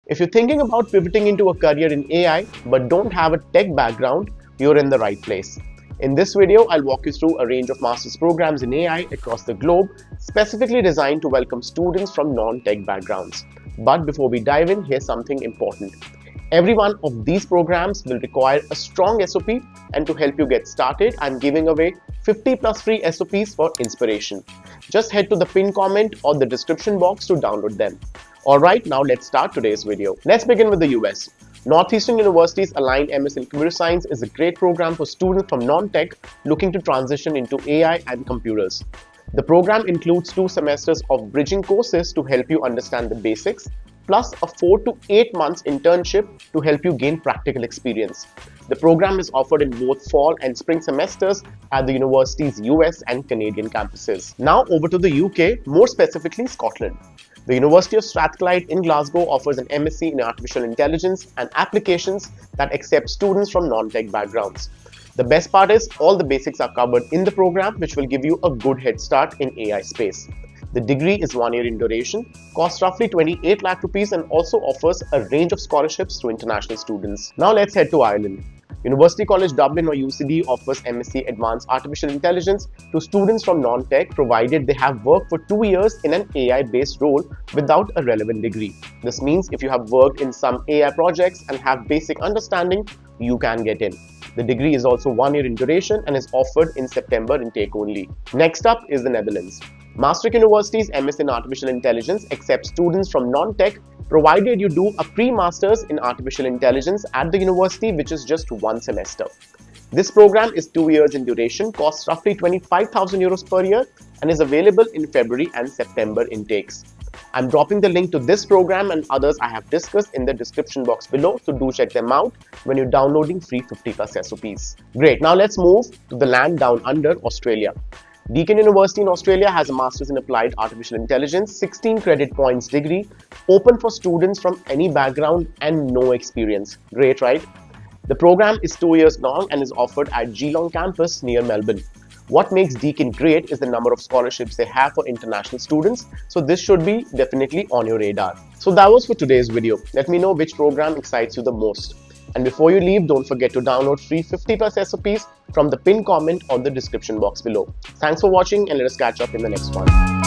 If you're thinking about pivoting into a career in AI but don't have a tech background, you're in the right place. In this video, I'll walk you through a range of master's programs in AI across the globe, specifically designed to welcome students from non-tech backgrounds. But before we dive in, here's something important. Every one of these programs will require a strong SOP, and to help you get started, I'm giving away 50 plus free SOPs for inspiration. Just head to the pinned comment or the description box to download them. Alright, now let's start today's video. Let's begin with the US. Northeastern University's Aligned MS in Computer Science is a great program for students from non-tech looking to transition into AI and computers. The program includes 2 semesters of bridging courses to help you understand the basics, plus a 4 to 8 months internship to help you gain practical experience. The program is offered in both fall and spring semesters at the university's US and Canadian campuses. Now over to the UK, more specifically Scotland. The University of Strathclyde in Glasgow offers an MSc in Artificial Intelligence and Applications that accepts students from non-tech backgrounds. The best part is all the basics are covered in the program, which will give you a good head start in AI space. The degree is 1 year in duration, costs roughly 28 lakh rupees and also offers a range of scholarships to international students. Now let's head to Ireland. University College Dublin or UCD offers MSc Advanced Artificial Intelligence to students from non-tech provided they have worked for 2 years in an AI-based role without a relevant degree. This means if you have worked in some AI projects and have basic understanding, you can get in. The degree is also 1 year in duration and is offered in September intake only. Next up is the Netherlands. Maastricht University's MS in Artificial Intelligence accepts students from non-tech provided you do a pre-masters in Artificial Intelligence at the university, which is just 1 semester. This program is 2 years in duration, costs roughly 25,000 euros per year and is available in February and September intakes. I'm dropping the link to this program and others I have discussed in the description box below, so do check them out when you're downloading free 50 plus SOPs. Great, now let's move to the land down under, Australia. Deakin University in Australia has a Masters in Applied Artificial Intelligence 16 credit points degree open for students from any background and no experience. Great, right? The program is 2 years long and is offered at Geelong campus near Melbourne. What makes Deakin great is the number of scholarships they have for international students, so this should be definitely on your radar. So that was for today's video. Let me know which program excites you the most. And before you leave, don't forget to download free 50 plus SOPs from the pinned comment or the description box below. Thanks for watching and let us catch up in the next one.